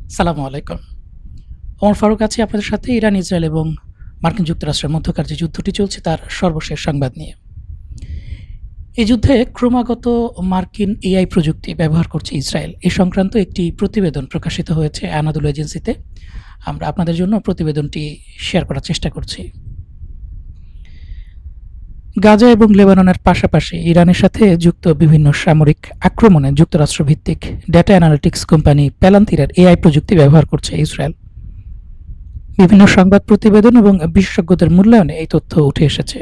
সালামু আলাইকুম। ওমর ফারুক আছি আপনাদের সাথে ইরান, ইসরায়েল এবং মার্কিন যুক্তরাষ্ট্রের মধ্যকার যে যুদ্ধটি চলছে তার সর্বশেষ সংবাদ নিয়ে। এই যুদ্ধে ক্রমাগত মার্কিন এআই প্রযুক্তি ব্যবহার করছে ইসরায়েল। এ সংক্রান্ত একটি প্রতিবেদন প্রকাশিত হয়েছে আনাদুল এজেন্সিতে। আমরা আপনাদের জন্য প্রতিবেদনটি শেয়ার করার চেষ্টা করছি। গাজা এবং লেবাননের পাশাপাশি ইরানের সাথে যুক্ত বিভিন্ন সামরিক আক্রমণে যুক্তরাষ্ট্রভিত্তিক ডেটা অ্যানালিটিক্স কোম্পানি প্যালান্তিরের এআই প্রযুক্তি ব্যবহার করছে ইসরায়েল। বিভিন্ন সংবাদ প্রতিবেদন এবং বিশেষজ্ঞদের মূল্যায়নে এই তথ্য উঠে এসেছে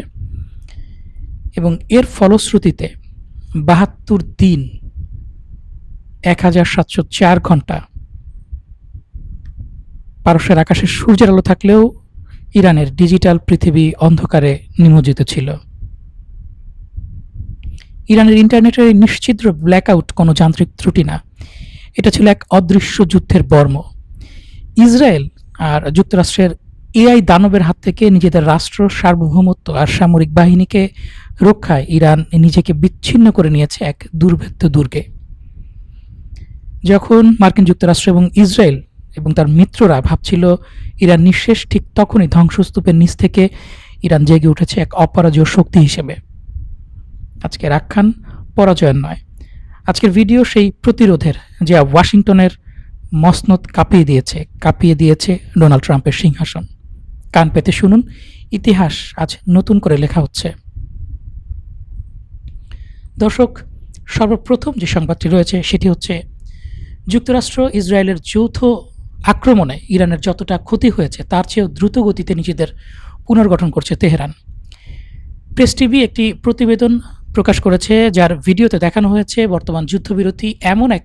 এবং এর ফলশ্রুতিতে ৭২ দিন ১,৭০৪ ঘন্টা পারস্যের আকাশে সূর্যের আলো থাকলেও ইরানের ডিজিটাল পৃথিবী অন্ধকারে নিমজ্জিত ছিল। ইরানের ইন্টারনেটের এই নিশ্ছিদ্র ব্ল্যাকআউট কোনো যান্ত্রিক ত্রুটি না, এটা ছিল এক অদৃশ্য যুদ্ধের বর্ম। ইসরায়েল আর যুক্তরাষ্ট্রের এআই দানবের হাত থেকে নিজেদের রাষ্ট্র সার্বভৌমত্ব আর সামরিক বাহিনীকে রক্ষায় ইরান নিজেকে বিচ্ছিন্ন করে নিয়েছে এক দুর্ভেদ্য দুর্গে। যখন মার্কিন যুক্তরাষ্ট্র এবং ইসরায়েল এবং তার মিত্ররা ভাবছিল ইরান নিঃশেষ, ঠিক তখনই ধ্বংসস্তূপের নিচ থেকে ইরান জেগে উঠেছে এক অপরাজেয় শক্তি হিসেবে। আজকের আখ্যান পরাজয়ের নয়, আজকের ভিডিও সেই প্রতিরোধের, যা ওয়াশিংটনের মসনদ কাঁপিয়ে দিয়েছে ডোনাল্ড ট্রাম্পের সিংহাসন। কান পেতে শুনুন, ইতিহাস আজ নতুন করে লেখা হচ্ছে। দর্শক, সর্বপ্রথম যে সংবাদটি রয়েছে সেটি হচ্ছে যুক্তরাষ্ট্র ইসরায়েলের যৌথ আক্রমণে ইরানের যতটা ক্ষতি হয়েছে তার চেয়েও দ্রুত গতিতে নিজেদের পুনর্গঠন করছে তেহরান। প্রেস টিভি একটি প্রতিবেদন প্রকাশ করেছে, যার ভিডিওতে দেখানো হয়েছে বর্তমান যুদ্ধবিরতি এমন এক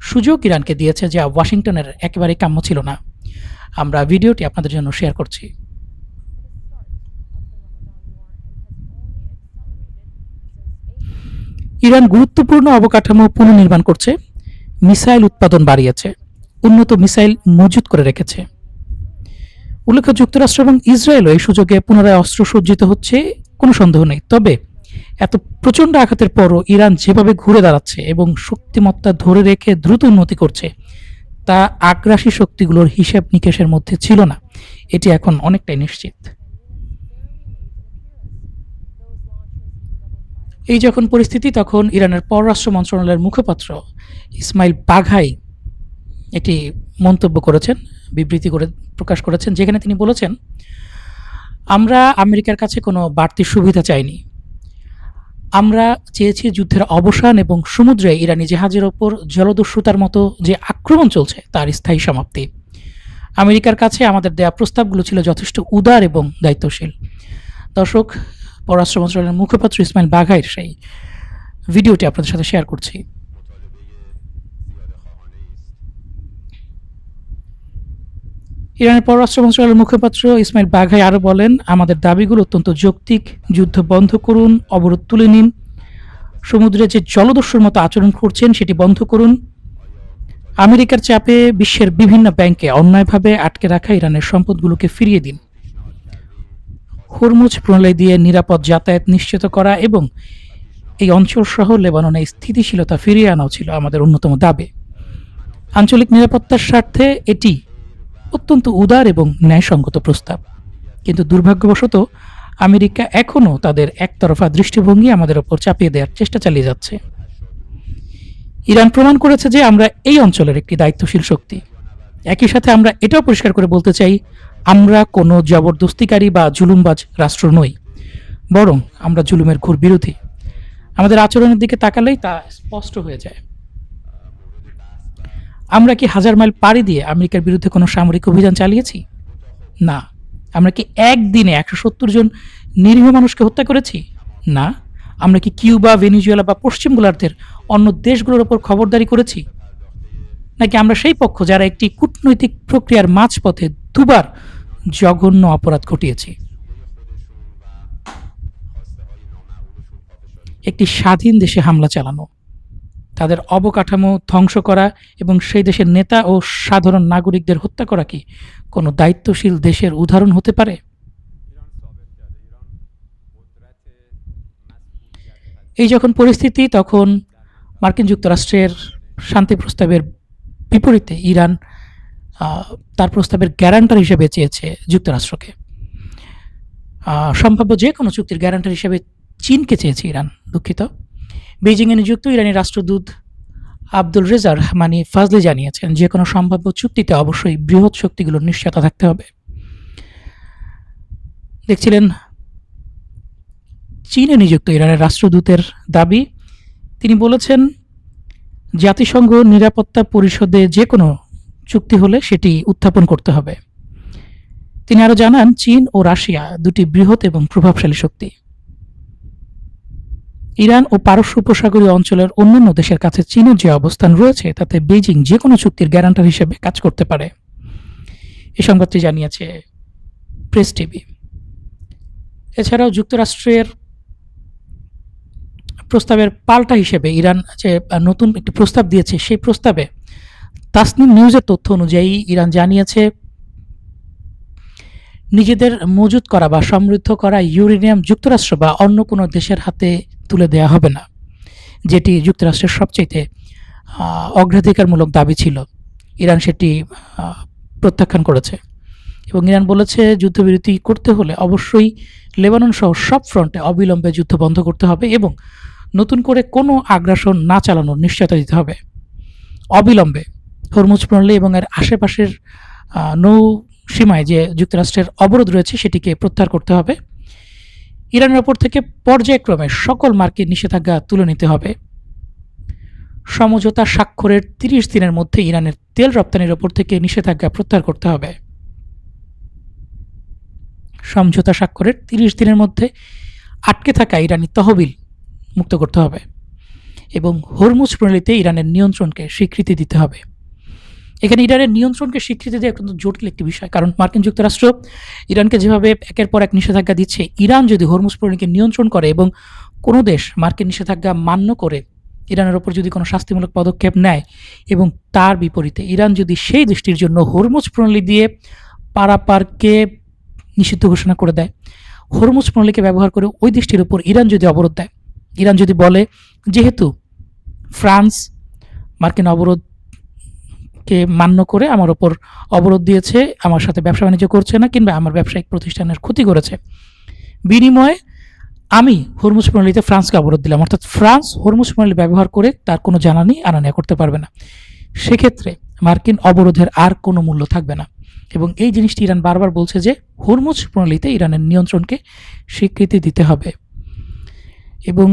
সুযোগ ইরানকে দিয়েছে যা ওয়াশিংটনের একেবারেই কাম্য ছিল না। আমরা ভিডিওটি আপনাদের জন্য শেয়ার করছি। ইরান গুরুত্বপূর্ণ অবকাঠামো পুনর্নির্মাণ করছে, মিসাইল উৎপাদন বাড়িয়েছে, উন্নত মিসাইল মজুত করে রেখেছে। উল্লেখ্য, যুক্তরাষ্ট্র এবং ইসরায়েলও এই সুযোগে পুনরায় অস্ত্র সজ্জিত হচ্ছে, কোনো সন্দেহ নেই। তবে এত প্রচণ্ড আঘাতের পরও ইরান যেভাবে ঘুরে দাঁড়াচ্ছে এবং শক্তিমত্তা ধরে রেখে দ্রুত উন্নতি করছে তা আগ্রাসী শক্তিগুলোর হিসেব নিকেশের মধ্যে ছিল না, এটি এখন অনেকটাই নিশ্চিত। এই যখন পরিস্থিতি, তখন ইরানের পররাষ্ট্র মন্ত্রণালয়ের মুখপাত্র ইসমাইল বাঘাই একটি মন্তব্য করেছেন, বিবৃতি করে প্রকাশ করেছেন, যেখানে তিনি বলেছেন, আমরা আমেরিকার কাছে কোনো বাড়তি সুবিধা চাইনি, আমরা চেয়েছি যুদ্ধের অবসান এবং সমুদ্রে ইরানি জাহাজের ওপর জলদস্যুতার মতো যে আক্রমণ চলছে তার স্থায়ী সমাপ্তি। আমেরিকার কাছে আমাদের দেয়া প্রস্তাবগুলো ছিল যথেষ্ট উদার এবং দায়িত্বশীল। দর্শক, পররাষ্ট্র মন্ত্রণালয়ের মুখপাত্র ইসমাইল বাঘাইয়ের সেই ভিডিওটি আপনাদের সাথে শেয়ার করছি। ইরানের পররাষ্ট্র মন্ত্রণালয়ের মুখপাত্র ইসমাইল বাঘাই আরও বলেন, আমাদের দাবিগুলো অত্যন্ত যৌক্তিক, যুদ্ধ বন্ধ করুন, অবরোধ তুলে নিন, সমুদ্রে যে জলদস্যুর মতো আচরণ করছেন সেটি বন্ধ করুন, আমেরিকার চাপে বিশ্বের বিভিন্ন ব্যাংকে অন্যায়ভাবে আটকে রাখা ইরানের সম্পদগুলোকে ফিরিয়ে দিন, হরমুজ প্রণালী দিয়ে নিরাপদ যাতায়াত নিশ্চিত করা এবং এই অঞ্চলসহ লেবাননে স্থিতিশীলতা ফিরিয়ে আনাও ছিল আমাদের অন্যতম দাবি। আঞ্চলিক নিরাপত্তার স্বার্থে এটি অত্যন্ত উদার এবং ন্যায়সঙ্গত প্রস্তাব, কিন্তু দুর্ভাগ্যবশত আমেরিকা এখনও তাদের একতরফা দৃষ্টিভঙ্গি আমাদের ওপর চাপিয়ে দেওয়ার চেষ্টা চালিয়ে যাচ্ছে। ইরান প্রমাণ করেছে যে আমরা এই অঞ্চলের একটি দায়িত্বশীল শক্তি। একই সাথে আমরা এটাও পরিষ্কার করে বলতে চাই, আমরা কোনো জবরদস্তিকারী বা জুলুমবাজ রাষ্ট্র নই, বরং আমরা জুলুমের ঘোর বিরোধী। আমাদের আচরণের দিকে তাকালেই তা স্পষ্ট হয়ে যায়। আমরা কি হাজার মাইল পাড়ি দিয়ে আমেরিকার বিরুদ্ধে কোনো সামরিক অভিযান চালিয়েছি? না। আমরা কি একদিনে ১৭০ জন নিরীহ মানুষকে হত্যা করেছি? না। আমরা কি কিউবা, ভেনিজুয়েলা বা পশ্চিম গোলার্ধের অন্য দেশগুলোর ওপর খবরদারি করেছি? নাকি আমরা সেই পক্ষ যারা একটি কূটনৈতিক প্রক্রিয়ার মাঝপথে দুবার জঘন্য অপরাধ ঘটিয়েছি? একটি স্বাধীন দেশে হামলা চালানো, তাদের অবকাঠামো ধ্বংস করা এবং সেই দেশের নেতা ও সাধারণ নাগরিকদের হত্যা করা কি কোনো দায়িত্বশীল দেশের উদাহরণ হতে পারে? এই যখন পরিস্থিতি, তখন মার্কিন যুক্তরাষ্ট্রের শান্তি প্রস্তাবের বিপরীতে ইরান তার প্রস্তাবের গ্যারান্টার হিসেবে চেয়েছে যুক্তরাষ্ট্রকে। সম্ভাব্য যে কোনো চুক্তির গ্যারান্টার হিসেবে চীনকে চেয়েছে ইরান, দুঃখিত। বেইজিংয়ে নিযুক্ত ইরানি রাষ্ট্রদূত আব্দুল রেজা রহমানি ফাজলি জানিয়েছেন, যে কোনো সম্ভাব্য চুক্তিতে অবশ্যই বৃহৎ শক্তিগুলোর নিশ্চয়তা থাকতে হবে। দেখছিলেন চীনে নিযুক্ত ইরানের রাষ্ট্রদূতের দাবি, তিনি বলেছেন জাতিসংঘ নিরাপত্তা পরিষদে যে কোনো চুক্তি হলে সেটি উত্থাপন করতে হবে। তিনি আরো জানান, চীন ও রাশিয়া দুটি বৃহৎ এবং প্রভাবশালী শক্তি। ইরান ও পারস্য উপসাগরীয় অঞ্চলের অন্যান্য দেশের কাছে চীনের যে অবস্থান রয়েছে তাতে বেইজিং যে কোনো চুক্তির গ্যারান্টার হিসেবে কাজ করতে পারে, এই সংবাদটি জানিয়েছে প্রেস টিভি। এছাড়াও যুক্তরাষ্ট্রের প্রস্তাবের পাল্টা হিসেবে ইরান যে নতুন একটি প্রস্তাব দিয়েছে, সেই প্রস্তাবে তাসনিম নিউজের তথ্য অনুযায়ী ইরান জানিয়েছে নিজেদের মজুত করা বা সমৃদ্ধ করা ইউরেনিয়াম যুক্তরাষ্ট্র বা অন্য কোনো দেশের হাতে তুলে দেওয়া হবে না, যেটি যুক্তরাষ্ট্রের সবচেয়ে অগ্রাধিকারমূলক দাবি ছিল। ইরান সেটি প্রত্যাখ্যান করেছে এবং ইরান বলেছে যুদ্ধবিরতি করতে হলে অবশ্যই লেবানন সহ সব ফ্রন্টে অবিলম্বে যুদ্ধ বন্ধ করতে হবে এবং নতুন করে কোনো আগ্রাসন না চালানোর নিশ্চয়তা দিতে হবে। অবিলম্বে হরমুজ প্রণালী এবং এর আশেপাশের নৌ সীমায় যে যুক্তরাষ্ট্রের অবরোধ রয়েছে সেটিকে প্রত্যাহার করতে হবে। ইরানের ওপর থেকে পর্যায়ক্রমে সকল মার্কিন নিষেধাজ্ঞা তুলে নিতে হবে। সমঝোতা স্বাক্ষরের 30 দিনের মধ্যে ইরানের তেল রপ্তানির ওপর থেকে নিষেধাজ্ঞা প্রত্যাহার করতে হবে। সমঝোতা স্বাক্ষরের 30 দিনের মধ্যে আটকে থাকা ইরানি তহবিল মুক্ত করতে হবে এবং হরমুজ প্রণালীতে ইরানের নিয়ন্ত্রণকে স্বীকৃতি দিতে হবে। এখানে ইরানের নিয়ন্ত্রণকে স্বীকৃতি দেওয়া অত্যন্ত জটিল একটি বিষয়, কারণ মার্কিন যুক্তরাষ্ট্র ইরানকে যেভাবে একের পর এক নিষেধাজ্ঞা দিচ্ছে, ইরান যদি হরমুজ প্রণালীকে নিয়ন্ত্রণ করে এবং কোনো দেশ মার্কিন নিষেধাজ্ঞা মান্য করে ইরানের ওপর যদি কোনো শাস্তিমূলক পদক্ষেপ নেয় এবং তার বিপরীতে ইরান যদি সেই দেশটির জন্য হরমুজ প্রণালী দিয়ে পারাপারকে নিষিদ্ধ ঘোষণা করে দেয়, হরমুজ প্রণালীকে ব্যবহার করে ওই দেশটির উপর ইরান যদি অবরোধ দেয়, ইরান যদি বলে যেহেতু ফ্রান্স মার্কিন অবরোধকে মান্য করে আমার ওপর অবরোধ দিয়েছে, আমার সাথে ব্যবসা বাণিজ্য করছে না কিংবা আমার ব্যবসায়িক প্রতিষ্ঠানের ক্ষতি করেছে, বিনিময়ে আমি হরমুজ প্রণালীতে ফ্রান্সকে অবরোধ দিলাম, অর্থাৎ ফ্রান্স হরমুজ প্রণালী ব্যবহার করে তার কোনো জ্বালানি আনা নেওয়া করতে পারবে না, সেক্ষেত্রে মার্কিন অবরোধের আর কোনো মূল্য থাকবে না। এবং এই জিনিসটি ইরান বারবার বলছে যে হরমুজ প্রণালীতে ইরানের নিয়ন্ত্রণকে স্বীকৃতি দিতে হবে এবং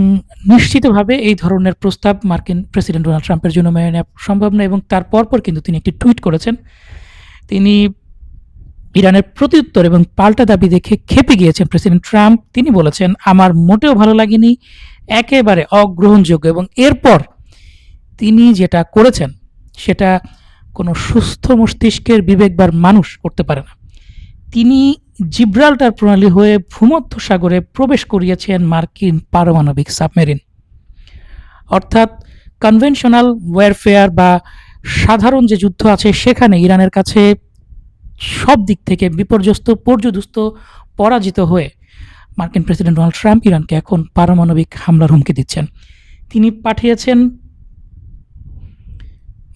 নিশ্চিতভাবে এই ধরনের প্রস্তাব মার্কিন প্রেসিডেন্ট ডোনাল্ড ট্রাম্পের জন্য মেনে নেওয়া সম্ভব না। এবং তার পরপর কিন্তু তিনি একটি টুইট করেছেন, তিনি ইরানের প্রত্যুত্তর এবং পাল্টা দাবি দেখে ক্ষেপে গিয়েছেন প্রেসিডেন্ট ট্রাম্প। তিনি বলেছেন, আমার মোটেও ভালো লাগেনি, একেবারে অগ্রহণযোগ্য। এবং এরপর তিনি যেটা করেছেন সেটা কোনো সুস্থ মস্তিষ্কের বিবেকবার মানুষ করতে পারে না। তিনি জিব্রাল্টার প্রণালী হয়ে ভূমধ্য সাগরে প্রবেশ করিয়েছেন মার্কিন পারমাণবিক সাবমেরিন, অর্থাৎ কনভেনশনাল ওয়ারফেয়ার বা সাধারণ যে যুদ্ধ আছে সেখানে ইরানের কাছে সব দিক থেকে বিপর্যস্ত, পর্যদস্ত, পরাজিত হয়ে মার্কিন প্রেসিডেন্ট ডোনাল্ড ট্রাম্প ইরানকে এখন পারমাণবিক হামলার হুমকি দিচ্ছেন। তিনি পাঠিয়েছেন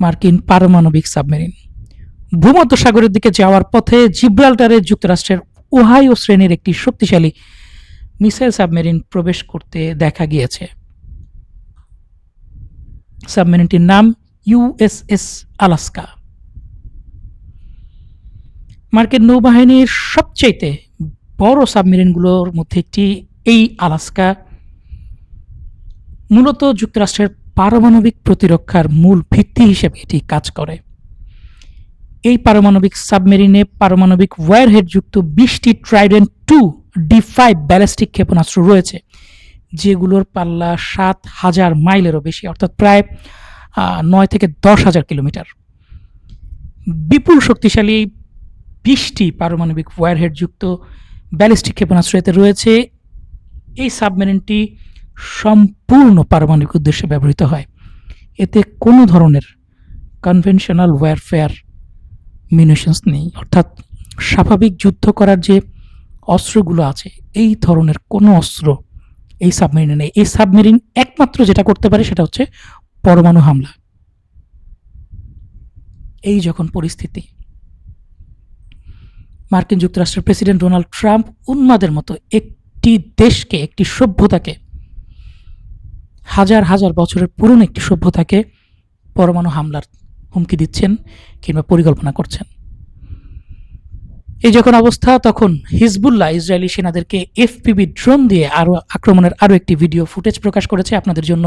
মার্কিন পারমাণবিক সাবমেরিন। ভূমধ্য সাগরের দিকে যাওয়ার পথে জিব্রাল্টারে যুক্তরাষ্ট্রের ওহাইও শ্রেণীর একটি শক্তিশালী মিসাইল সাবমেরিন প্রবেশ করতে দেখা গিয়েছে। সাবমেরিনটির নাম ইউএসএস আলাস্কা। মার্কিন নৌবাহিনীর সবচেয়ে বড় সাবমেরিনগুলোর মধ্যে একটি এই আলাস্কা মূলত যুক্তরাষ্ট্রের পারমাণবিক প্রতিরক্ষার মূল ভিত্তি হিসেবে এটি কাজ করে। এই পারমাণবিক সাবমেরিনে পারমাণবিক ওয়ারহেড যুক্ত 20টি ট্রাইডেন্ট 2 D5 ব্যালিস্টিক ক্ষেপণাস্ত্র রয়েছে, যেগুলোর পাল্লা 7,000 মাইলেরও বেশি, অর্থাৎ প্রায় 9 থেকে 10,000 কিলোমিটার। বিপুল শক্তিশালী 20টি পারমাণবিক ওয়ারহেড যুক্ত ব্যালিস্টিক ক্ষেপণাস্ত্র এতে রয়েছে। এই সাবমেরিনটি সম্পূর্ণ পারমাণবিক উদ্দেশ্যে ব্যবহৃত হয়। এতে কোনো ধরনের কনভেনশনাল ওয়ারফেয়ার মিউনিশনস নেই, অর্থাৎ স্বাভাবিক যুদ্ধ করার যে অস্ত্রগুলো আছে এই ধরনের কোনো অস্ত্র এই সাবমেরিনে নেই। এই সাবমেরিন একমাত্র যেটা করতে পারে সেটা হচ্ছে পরমাণু হামলা। এই যখন পরিস্থিতি, মার্কিন যুক্তরাষ্ট্রের প্রেসিডেন্ট ডোনাল্ড ট্রাম্প উন্মাদের মতো একটি দেশকে, একটি সভ্যতাকে, হাজার হাজার বছরের পুরনো একটি সভ্যতাকে পরমাণু হামলার হুমকি দিচ্ছেন কিংবা পরিকল্পনা করছেন। এই যখন অবস্থা, তখন হিজবুল্লাহ ইসরায়েলি সেনাদেরকে এফপিভি ড্রোন দিয়ে আক্রমণের আরও একটি ভিডিও ফুটেজ প্রকাশ করেছে। আপনাদের জন্য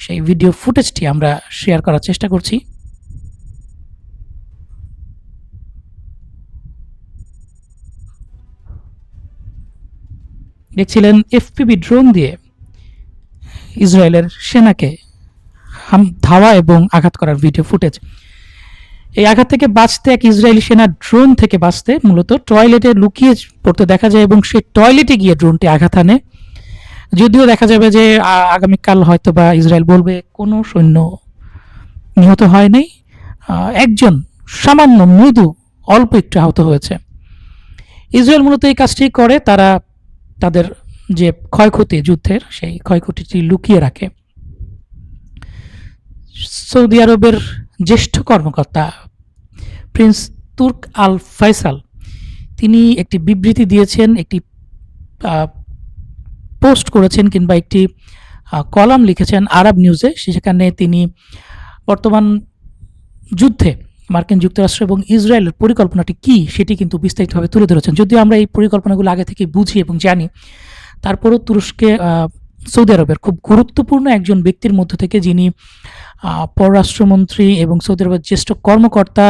সেই ভিডিও ফুটেজটি আমরা শেয়ার করার চেষ্টা করছি। দেখছিলেন এফপিভি ড্রোন দিয়ে ইসরায়েলের সেনাকে ধাওয়া এবং আঘাত করার ভিডিও ফুটেজ। এই আঘাত থেকে বাঁচতে এক ইসরায়েলি সেনা ড্রোন থেকে বাঁচতে মূলত টয়লেটে লুকিয়ে পড়তে দেখা যায় এবং সেই টয়লেটে গিয়ে ড্রোনটি আঘাত আনে। যদিও দেখা যাবে যে আগামীকাল হয়তো বা ইসরায়েল বলবে কোনো সৈন্য নিহত হয়নি, একজন সামান্য মৃদু অল্প একটু আহত হয়েছে। ইসরায়েল মূলত এই কাজটি করে, তারা তাদের যে ক্ষয়ক্ষতি যুদ্ধের সেই ক্ষয়ক্ষতিটি লুকিয়ে রাখে। সৌদি আরবের জ্যেষ্ঠ কর্মকর্তা প্রিন্স তুর্ক আল ফয়সাল তিনি একটি বিবৃতি দিয়েছেন, একটি পোস্ট করেছেন কিংবা একটি কলাম লিখেছেন আরব নিউজে। সেখানে তিনি বর্তমান যুদ্ধে মার্কিন যুক্তরাষ্ট্র এবং ইসরায়েলের পরিকল্পনাটি কী সেটি কিন্তু বিস্তারিতভাবে তুলে ধরেছেন। যদিও আমরা এই পরিকল্পনাগুলো আগে থেকে বুঝি এবং জানি, তারপরও তুরস্কে সৌদি আরবের খুব গুরুত্বপূর্ণ একজন ব্যক্তির মধ্য থেকে, যিনি পররাষ্ট্রমন্ত্রী এবং সৌদি আরবের জ্যেষ্ঠ কর্মকর্তা,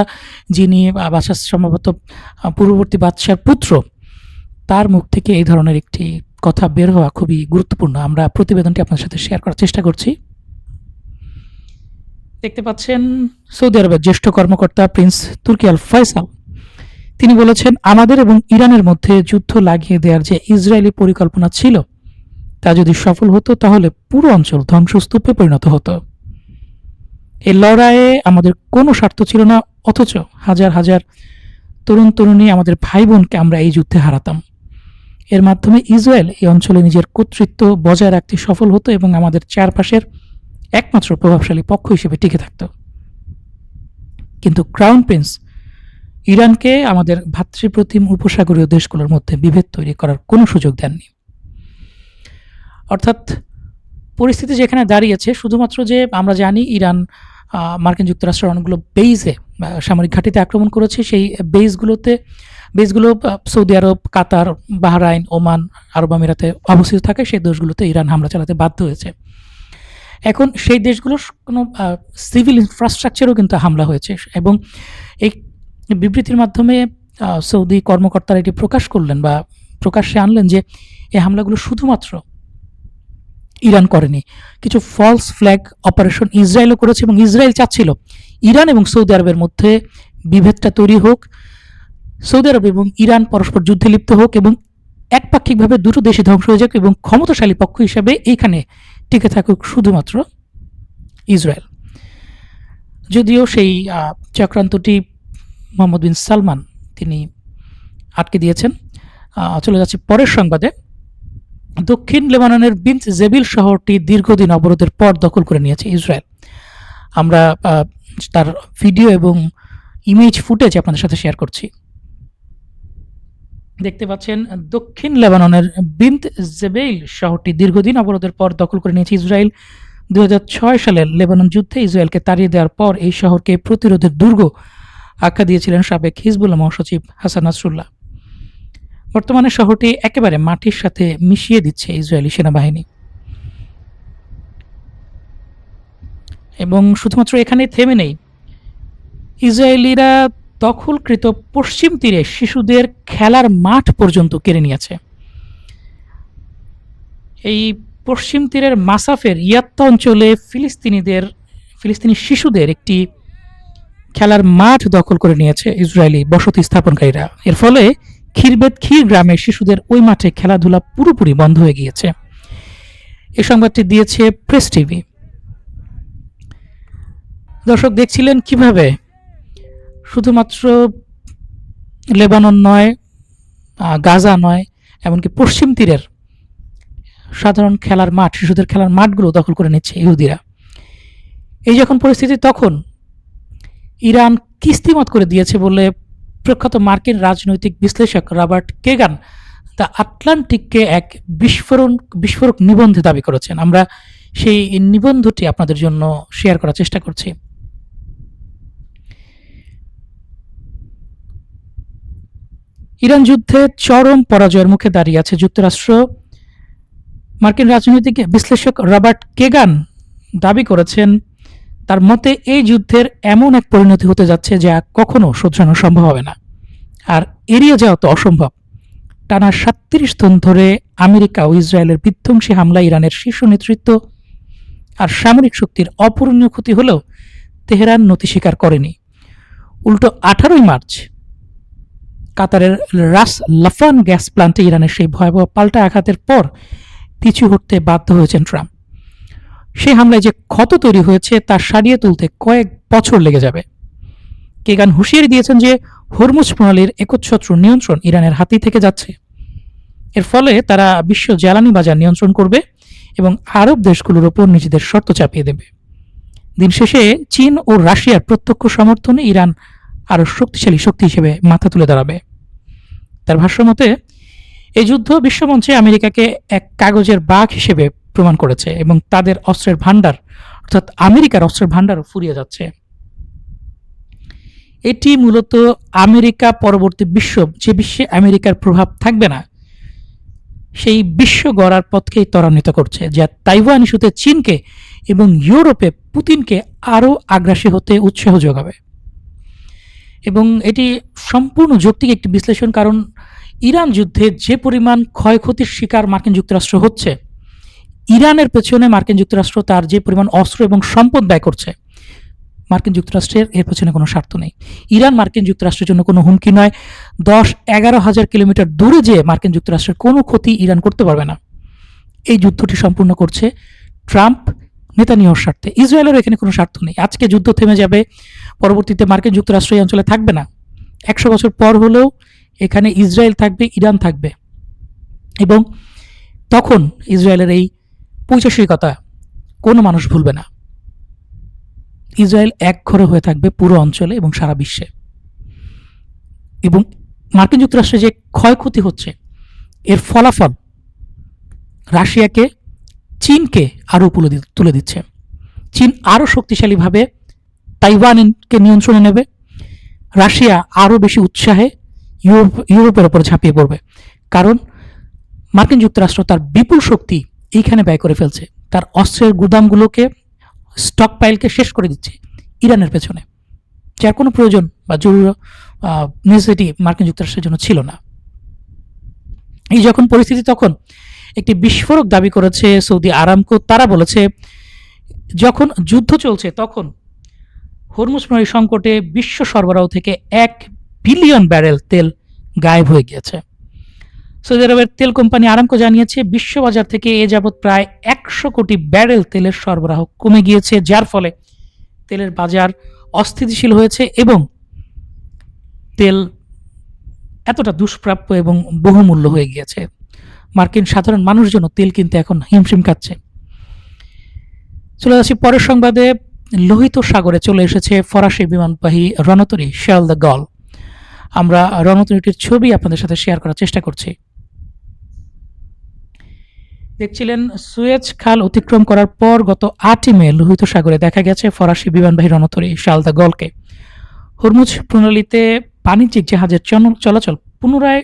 যিনি বাদশাহ সম্ভবত পূর্ববর্তী বাদশার পুত্র, তার মুখ থেকে এই ধরনের একটি কথা বের হওয়া খুবই গুরুত্বপূর্ণ। আমরা প্রতিবেদনটি আপনার সাথে শেয়ার করার চেষ্টা করছি। দেখতে পাচ্ছেন সৌদি আরবের জ্যেষ্ঠ কর্মকর্তা প্রিন্স তুর্কি আল ফয়সাল তিনি বলেছেন, আমাদের এবং ইরানের মধ্যে যুদ্ধ লাগিয়ে দেওয়ার যে ইসরায়েলি পরিকল্পনা ছিল তা যদি সফল হতো তাহলে পুরো অঞ্চল ধ্বংসস্তূপে পরিণত হতো। এই লড়াইয়ে আমাদের কোনো স্বার্থ ছিল না, অথচ হাজার হাজার তরুণ তরুণী, আমাদের ভাই বোনকে আমরা এই যুদ্ধে হারাতাম। এর মাধ্যমে ইসরায়েল এই অঞ্চলে নিজের কর্তৃত্ব বজায় রাখতে সফল হতো এবং আমাদের চারপাশের একমাত্র প্রভাবশালী পক্ষ হিসেবে টিকে থাকত। কিন্তু ক্রাউন প্রিন্স ইরানকে আমাদের ভাতৃপ্রতিম উপসাগরীয় দেশগুলোর মধ্যে বিভেদ তৈরি করার কোনো সুযোগ দেননি। অর্থাৎ পরিস্থিতি যেখানে দাঁড়িয়েছে, শুধুমাত্র যে আমরা জানি ইরান মার্কিন যুক্তরাষ্ট্রের অনেকগুলো বেইজে সামরিক ঘাঁটিতে আক্রমণ করেছে, সেই বেসগুলো সৌদি আরব, কাতার, বাহরাইন, ওমান, আরব আমিরাতে অবস্থিত থাকে। সেই দেশগুলোতে ইরান হামলা চালাতে বাধ্য হয়েছে। এখন সেই দেশগুলোর কোনো সিভিল ইনফ্রাস্ট্রাকচারও কিন্তু হামলা হয়েছে এবং এই বিবৃতির মাধ্যমে সৌদি কর্মকর্তারা এটি প্রকাশ করলেন বা প্রকাশ্যে আনলেন যে এই হামলাগুলো শুধুমাত্র ইরান করেনি, কিছু ফলস ফ্ল্যাগ অপারেশন ইসরায়েলও করেছে এবং ইসরায়েল চাচ্ছিল ইরান এবং সৌদি আরবের মধ্যে বিভেদটা তৈরি হোক, সৌদি আরব এবং ইরান পরস্পর যুদ্ধে লিপ্ত হোক এবং একপাক্ষিকভাবে দুটো দেশে ধ্বংস হয়ে যাক এবং ক্ষমতাশালী পক্ষ হিসাবে এইখানে টিকে থাকুক শুধুমাত্র ইসরায়েল। যদিও সেই চক্রান্তটি মোহাম্মদ বিন সালমান তিনি আটকে দিয়েছেন। চলে যাচ্ছে পরের সংবাদে। দক্ষিণ লেবাননের বিন্ত জেবিল শহরটি দীর্ঘদিন অবরোধের পর দখল করে নিয়েছে ইসরায়েল। আমরা তার ভিডিও এবং ইমেজ ফুটেজ আপনাদের সাথে শেয়ার করছি। দেখতে পাচ্ছেন দক্ষিণ লেবাননের বিন্ত জেবেইল শহরটি দীর্ঘদিন অবরোধের পর দখল করে নিয়েছে ইসরায়েল। 2006 সালের লেবানন যুদ্ধে ইসরায়েলকে তাড়িয়ে দেওয়ার পর এই শহরকে প্রতিরোধের দুর্গ আখ্যা দিয়েছিলেন সাবেক হিজবুল্লাহ মহাসচিব হাসান নাসরুল্লাহ। বর্তমানে শহরটি একেবারে মাটির সাথে মিশিয়ে দিচ্ছে ইসরায়েলি সেনাবাহিনী এবং শুধুমাত্র এখানেই থেমে নেই, ইসরায়েলিরা দখলকৃত পশ্চিম তীরে শিশুদের খেলার মাঠ পর্যন্ত কেড়ে নিয়েছে। এই পশ্চিম তীরের মাসাফের ইয়াত্তা অঞ্চলে ফিলিস্তিনি শিশুদের একটি খেলার মাঠ দখল করে নিয়েছে ইসরায়েলি বসতি স্থাপনকারীরা। এর ফলে খির গ্রামের শিশুদের ওই মাঠে খেলাধুলা পুরোপুরি বন্ধ হয়ে গিয়েছে। এই সংবাদটি দিয়েছে প্রেস টিভি। দর্শক দেখছিলেন কিভাবে শুধুমাত্র লেবানন নয়, গাজা নয়, এমনকি পশ্চিম তীরের সাধারণ খেলার মাঠ, শিশুদের খেলার মাঠগুলো দখল করে নিচ্ছে ইহুদিরা। এই যখন পরিস্থিতি, তখন ইরান কিস্তিমত করে দিয়েছে বলে প্রখ্যাত মার্কিন রাজনৈতিক বিশ্লেষক রবার্ট কেগান দ্য আটলান্টিককে এক বিস্ফোরক নিবন্ধে দাবি করেছেন। আমরা সেই নিবন্ধটি আপনাদের জন্য শেয়ার করার চেষ্টা করছি। ইরান যুদ্ধে চরম পরাজয়ের মুখে দাঁড়িয়ে আছে যুক্তরাষ্ট্র। মার্কিন রাজনৈতিক বিশ্লেষক রবার্ট কেগান দাবি করেছেন, তার মতে এই যুদ্ধের এমন এক পরিণতি হতে যাচ্ছে যা কখনো শোধরানো সম্ভব হবে না, আর এড়িয়ে যাওয়া তো অসম্ভব। টানা ৩৭ দিন ধরে আমেরিকা ও ইসরায়েলের বিধ্বংসী হামলায় ইরানের শীর্ষ নেতৃত্ব আর সামরিক শক্তির অপূরণীয় ক্ষতি হলেও তেহরান নতি স্বীকার করেনি। উল্টো 18 মার্চ কাতারের রাস লাফান গ্যাস প্লান্টে ইরানের সেই ভয়াবহ পাল্টা আঘাতের পর পিছু হটতে বাধ্য হয়েছেন ট্রাম্প। সেই হামলায় যে ক্ষত তৈরি হয়েছে তা সারিয়ে তুলতে কয়েক বছর লেগে যাবে। কেগান হুঁশিয়ারি দিয়েছেন যে হরমুজ প্রণালীর একচ্ছত্র নিয়ন্ত্রণ ইরানের হাতেই থেকে যাচ্ছে। এর ফলে তারা বিশ্ব জ্বালানি বাজার নিয়ন্ত্রণ করবে এবং আরব দেশগুলোর ওপর নিজেদের শর্ত চাপিয়ে দেবে। দিন শেষে চীন ও রাশিয়ার প্রত্যক্ষ সমর্থনে ইরান আরও শক্তিশালী শক্তি হিসেবে মাথা তুলে দাঁড়াবে। তার ভাষ্যমতে এই যুদ্ধ বিশ্বমঞ্চে আমেরিকাকে এক কাগজের বাঘ হিসেবে প্রমাণ করেছে এবং তাদের অস্ত্রের ভাণ্ডার অর্থাৎ আমেরিকার অস্ত্রের ভাণ্ডারও ফুরিয়ে যাচ্ছে। এটি মূলত আমেরিকা পরবর্তী যে বিশ্বে আমেরিকার প্রভাব থাকবে না সেই বিশ্ব গড়ার পথকেই ত্বরান্বিত করছে, যা তাইওয়ান ইস্যুতে চীনকে এবং ইউরোপে পুতিনকে আরও আগ্রাসী হতে উৎসাহ যোগাবে। এবং এটি সম্পূর্ণ যৌক্তিক একটি বিশ্লেষণ, কারণ ইরান যুদ্ধে যে পরিমাণ ক্ষয়ক্ষতির শিকার মার্কিন যুক্তরাষ্ট্র হচ্ছে, ইরানের পেছনে মার্কিন যুক্তরাষ্ট্র তার যে পরিমাণ অস্ত্র এবং সম্পদ ব্যয় করছে, মার্কিন যুক্তরাষ্ট্রের এর পেছনে কোনো স্বার্থ নেই। ইরান মার্কিন যুক্তরাষ্ট্রের জন্য কোনো হুমকি নয়। 10-11 হাজার কিলোমিটার দূরে যেয়ে মার্কিন যুক্তরাষ্ট্রের কোনো ক্ষতি ইরান করতে পারবে না। এই যুদ্ধটি সম্পূর্ণ করছে ট্রাম্প নেতানিয়াহুর স্বার্থে। ইসরায়েলের এখানে কোনো স্বার্থ নেই। আজকে যুদ্ধ থেমে যাবে, পরবর্তীতে মার্কিন যুক্তরাষ্ট্র এই অঞ্চলে থাকবে না। 100 বছর পর হলেও এখানে ইসরায়েল থাকবে, ইরান থাকবে, এবং তখন ইসরায়েলের এই পৈশাসিকতা কোনো মানুষ ভুলবে না। ইসরায়েল একঘরে হয়ে থাকবে পুরো অঞ্চলে এবং সারা বিশ্বে। এবং মার্কিন যুক্তরাষ্ট্রে যে ক্ষয়ক্ষতি হচ্ছে এর ফলাফল রাশিয়াকে, চীনকে আরও তুলে দিচ্ছে। চীন আরও শক্তিশালীভাবে তাইওয়ানকে নিয়ন্ত্রণে নেবে। রাশিয়া আরও বেশি উৎসাহে ইউরোপের ওপর ঝাঁপিয়ে পড়বে, কারণ মার্কিন যুক্তরাষ্ট্র তার বিপুল শক্তি এইখানে ব্যয় করে ফেলছে। তার অস্ত্রের গুদামগুলোকে, স্টক পাইলকে শেষ করে দিচ্ছে ইরানের পেছনে, যার কোনো প্রয়োজন বা জরুরি নেসেসিটি মার্কিন যুক্তরাষ্ট্রের জন্য ছিল না। এই যখন পরিস্থিতি, তখন একটি বিস্ফোরক দাবি করেছে সৌদি আরামকো। তারা বলেছে যখন যুদ্ধ চলছে তখন হরমুজ প্রণালী সংকটে বিশ্ব সরবরাহ থেকে 1 বিলিয়ন ব্যারেল তেল গায়েব হয়ে গিয়েছে। সৌদি আরবের তেল কোম্পানি আরামকো জানিয়েছে বিশ্ববাজার থেকে এ যাবৎ প্রায় 100 কোটি ব্যারেল তেলের সরবরাহ কমে গিয়েছে, যার ফলে তেলের বাজার অস্থিতিশীল হয়েছে এবং তেল এতটা দুষ্প্রাপ্য এবং বহুমূল্য হয়ে গিয়েছে। মার্কিন সাধারণ মানুষজন তেল কিনতে এখন হিমশিম খাচ্ছে। চলে যাচ্ছি পরের সংবাদে। লোহিত সাগরে চলে এসেছে ফরাসি বিমানবাহী রণতরী শার্ল দ্য গল। আমরা রণতরীটির ছবি আপনাদের সাথে শেয়ার করার চেষ্টা করছি। দেখছিলেন সুয়েজ খাল অতিক্রম করার পর গত 8 মে লোহিত সাগরে দেখা গেছে ফরাসি বিমানবাহী রণতরী শার্ল দ্য গলকে। হরমুজ প্রণালীতে বাণিজ্যিক জাহাজের চলাচল পুনরায়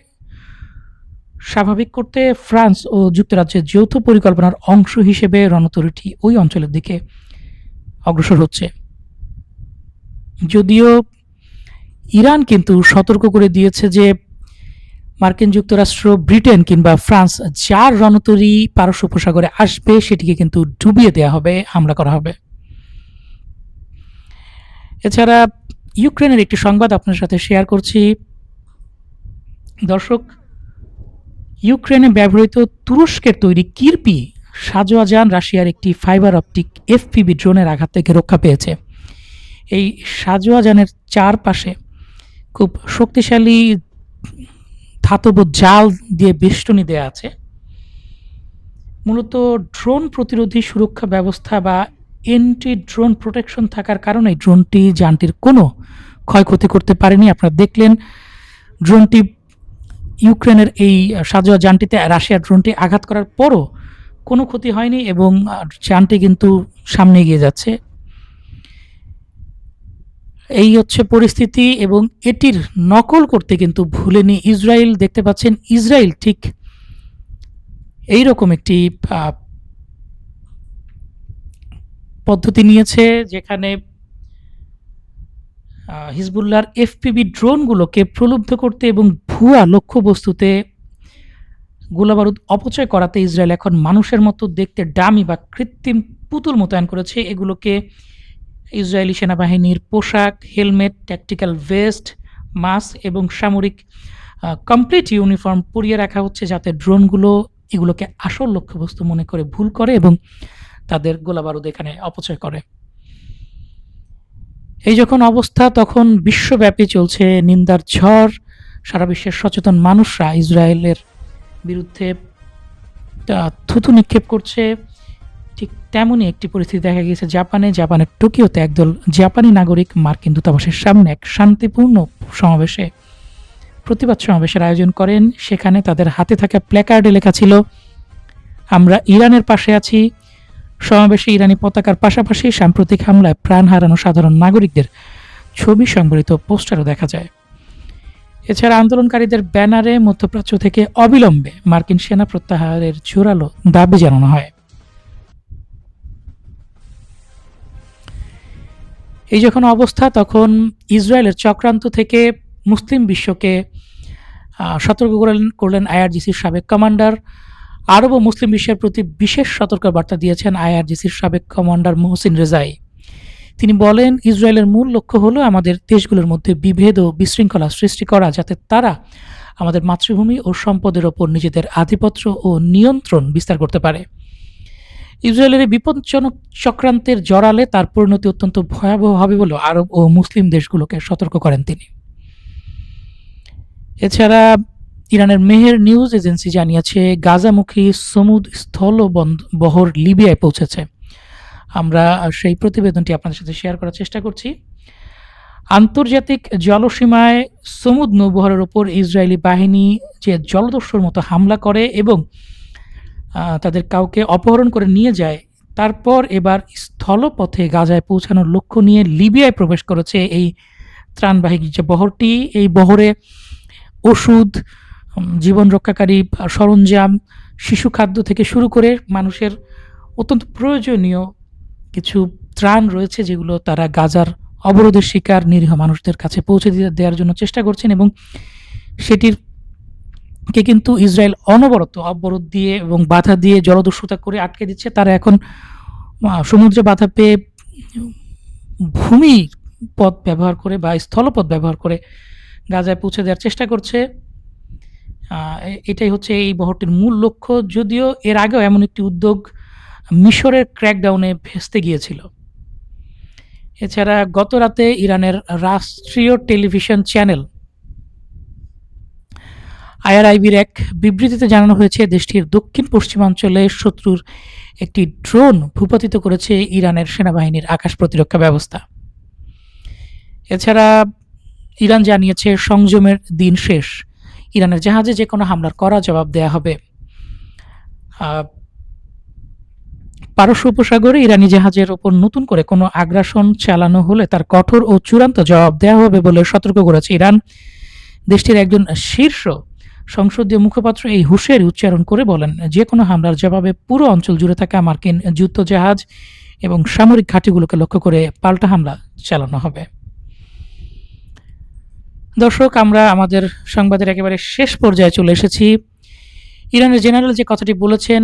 স্বাভাবিক করতে ফ্রান্স ও যুক্তরাজ্যের যৌথ পরিকল্পনার অংশ হিসেবে রণতরীটি ওই অঞ্চলের দিকে অগ্রসর হচ্ছে। যদিও ইরান কিন্তু সতর্ক করে দিয়েছে যে মার্কিন যুক্তরাষ্ট্র, ব্রিটেন কিংবা ফ্রান্স যার রণতরী পারস্য উপসাগরে আসবে সেটিকে কিন্তু ডুবিয়ে দেওয়া হবে, হামলা করা হবে। এছাড়া ইউক্রেনের একটি সংবাদ আপনার সাথে শেয়ার করছি। দর্শক, ইউক্রেনে ব্যবহৃত তুরস্কের তৈরি কিরপি সাজোয়াজান রাশিয়ার একটি ফাইবার অপটিক এফপিভি ড্রোনের আঘাত থেকে রক্ষা পেয়েছে। এই সাজোয়াজানের চারপাশে খুব শক্তিশালী ধাতব জাল দিয়ে বেষ্টনী দেওয়া আছে। মূলত ড্রোন প্রতিরোধী সুরক্ষা ব্যবস্থা বা এন্টি ড্রোন প্রোটেকশন থাকার কারণে যানটির কোনো ক্ষয়ক্ষতি করতে পারেনি। আপনারা দেখলেন ড্রোনটি ইউক্রেনের এই সাঁজোয়া যানটিতে রাশিয়ার ড্রোনটি আঘাত করার পরও কোনো ক্ষতি হয়নি এবং যানটি কিন্তু সামনে এগিয়ে যাচ্ছে। এই হচ্ছে পরিস্থিতি এবং এটির নকল করতে কিন্তু ভুলেনি ইসরায়েল। দেখতে পাচ্ছেন ইসরায়েল ঠিক এইরকম একটি পদ্ধতি নিয়েছে যেখানে হিজবুল্লাহর এফপিভি ড্রোনগুলোকে প্রলুব্ধ করতে এবং ভুয়া লক্ষ্যবস্তুতে গোলাবারুদ অপচয় করাতে ইসরায়েল এখন মানুষের মতো দেখতে ডামি বা কৃত্রিম পুতুল মোতায়েন করেছে। এগুলোকে ইসরায়েলি সেনাবাহিনীর পোশাক, হেলমেট, ট্যাকটিক্যাল ভেস্ট, মাস্ক এবং সামরিক কমপ্লিট ইউনিফর্ম পরিয়ে রাখা হচ্ছে যাতে ড্রোনগুলো এগুলোকে আসল লক্ষ্যবস্তু মনে করে ভুল করে এবং তাদের গোলাবারুদ এখানে অপচয় করে। এই যখন অবস্থা তখন বিশ্বব্যাপী চলছে নিন্দার ঝড়। সারা বিশ্বের সচেতন মানুষরা ইসরায়েলের বিরুদ্ধে থুতু নিক্ষেপ করছে। ঠিক তেমনই একটি পরিস্থিতি দেখা গিয়েছে জাপানের টোকিওতে একদল জাপানি নাগরিক মার্কিন দূতাবাসের সামনে এক শান্তিপূর্ণ প্রতিবাদ সমাবেশের আয়োজন করেন। সেখানে তাদের হাতে থাকা প্ল্যাকার্ডে লেখা ছিল, আমরা ইরানের পাশে আছি। সমাবেশে ইরানি পতাকার পাশাপাশি সাম্প্রতিক হামলায় প্রাণ হারানো সাধারণ নাগরিকদের ছবি সংবলিত পোস্টারও দেখা যায়। এছাড়া আন্দোলনকারীদের ব্যানারে মধ্যপ্রাচ্য থেকে অবিলম্বে মার্কিন সেনা প্রত্যাহারের জোরালো দাবি জানানো হয়। এই যখন অবস্থা তখন ইসরায়েলের চক্রান্ত থেকে মুসলিম বিশ্বকে সতর্ক করলেন আইআরজিসির সাবেক কমান্ডার। আরব ও মুসলিম বিশ্বের প্রতি বিশেষ সতর্কবার্তা দিয়েছেন আইআরজিসির সাবেক কমান্ডার মোহসিন রেজাই। তিনি বলেন, ইসরায়েলের মূল লক্ষ্য হলো আমাদের দেশগুলোর মধ্যে বিভেদ ও বিশৃঙ্খলা সৃষ্টি করা, যাতে তারা আমাদের মাতৃভূমি ও সম্পদের ওপর নিজেদের আধিপত্য ও নিয়ন্ত্রণ বিস্তার করতে পারে। ইসরায়েলের বিপজ্জনক চক্রান্তের জড়ালে তার পরিণতি অত্যন্ত ভয়াবহ হবে বলে আরব ও মুসলিম দেশগুলোকে সতর্ক করেন তিনি। এছাড়া ইরানের মেহের নিউজ এজেন্সি জানিয়েছে, গাজামুখী সমুদ স্থল বহর লিবিয়ায় পৌঁছেছে। আমরা সেই প্রতিবেদনটি আপনাদের সাথে শেয়ার করার চেষ্টা করছি। আন্তর্জাতিক জলসীমায় সমুদ নৌবহরের ওপর ইসরায়েলি বাহিনী যে জলদস্যুর মতো হামলা করে এবং তাদের কাউকে অপহরণ করে নিয়ে যায়, তারপর এবার স্থলপথে গাজায় পৌঁছানোর লক্ষ্য নিয়ে লিবিয়ায় প্রবেশ করেছে এই ত্রাণবাহী যে বহরটি। এই বহরে ওষুধ, জীবন রক্ষাকারী সরঞ্জাম, শিশু খাদ্য থেকে শুরু করে মানুষের অত্যন্ত প্রয়োজনীয় কিছু ত্রাণ রয়েছে, যেগুলো তারা গাজার অবরোধের শিকার নিরীহ মানুষদের কাছে পৌঁছে দেওয়ার জন্য চেষ্টা করছেন এবং সেটিরকে কিন্তু ইসরায়েল অনবরত অবরোধ দিয়ে এবং বাধা দিয়ে জলদস্যুতা করে আটকে দিচ্ছে। তারা এখন সমুদ্রে বাধা পেয়ে ভূমি পথ ব্যবহার করে বা স্থলপথ ব্যবহার করে গাজায় পৌঁছে দেওয়ার চেষ্টা করছে। এটাই হচ্ছে এই বহরটির মূল লক্ষ্য, যদিও এর আগেও এমন একটি উদ্যোগ মিশরের ক্র্যাকডাউনে ভেস্তে গিয়েছিল। এছাড়া গত রাতে ইরানের রাষ্ট্রীয় টেলিভিশন চ্যানেল আইআরআইবির এক বিবৃতিতে জানানো হয়েছে, দেশটির দক্ষিণ পশ্চিমাঞ্চলে শত্রুর একটি ড্রোন ভূপাতিত করেছে ইরানের সেনাবাহিনীর আকাশ প্রতিরক্ষা ব্যবস্থা। এছাড়া ইরান জানিয়েছে, সংযমের দিন শেষ, ইরানের জাহাজে যে কোনো হামলার কড়া জবাব দেয়া হবে। পারস্য উপসাগরে ইরানি জাহাজের ওপর নতুন করে কোনো আগ্রাসন চালানো হলে তার কঠোর ও চূড়ান্ত জবাব দেওয়া হবে বলে সতর্ক করেছে ইরান। দেশটির একজন শীর্ষ সংসদীয় মুখপাত্র এই হুঁশিয়ারি উচ্চারণ করে বলেন, যে কোনো হামলার জবাবে পুরো অঞ্চল জুড়ে থাকা মার্কিন যুদ্ধ জাহাজ এবং সামরিক ঘাঁটিগুলোকে লক্ষ্য করে পাল্টা হামলা চালানো হবে। দর্শক, আমরা আমাদের সংবাদের একেবারে শেষ পর্যায়ে চলে এসেছি। ইরানের জেনারেল যে কথাটি বলেছেন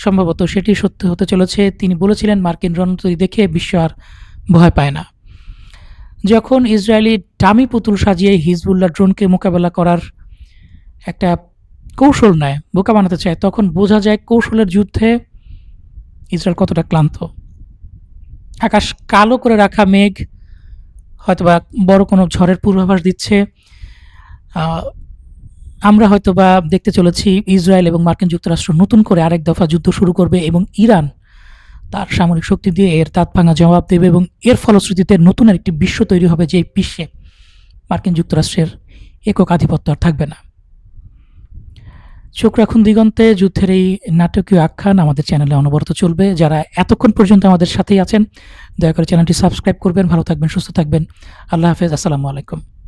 সম্ভবত সেটি সত্য হতে চলেছে। তিনি বলেছিলেন, মার্কিন রণতরী দেখে বিশ্ব আর ভয় পায় না। যখন ইসরায়েলি ডামি পুতুল সাজিয়ে হিজবুল্লাহ ড্রোনকে মোকাবেলা করার একটা কৌশল নেয়, বোকা বানাতে চায়, তখন বোঝা যায় কৌশলের যুদ্ধে ইসরায়েল কতটা ক্লান্ত। আকাশ কালো করে রাখা মেঘ হয়তোবা বড় কোনো ঝড়ের পূর্বাভাস দিচ্ছে। আমরা হয়তোবা দেখতে চলেছি ইসরায়েল এবং মার্কিন যুক্তরাষ্ট্র নতুন করে আরেক দফা যুদ্ধ শুরু করবে এবং ইরান তার সামরিক শক্তি দিয়ে এর দাঁত ভাঙা জবাব দেবে এবং এর ফলশ্রুতিতে নতুন আরেকটি বিশ্ব তৈরি হবে, যে বিশ্বে মার্কিন যুক্তরাষ্ট্রের একক আধিপত্য আর থাকবে না। চোখ রাখুন দিগন্তে যুদ্ধের এই নাটকীয় আখ্যান আমাদের চ্যানেলে অনবরত চলবে। যারা এতক্ষণ পর্যন্ত আমাদের সাথেই আছেন, দয়া করে চ্যানেলটি সাবস্ক্রাইব করবেন। ভালো থাকবেন, সুস্থ থাকবেন। আল্লাহ হাফেজ। আসসালামু আলাইকুম।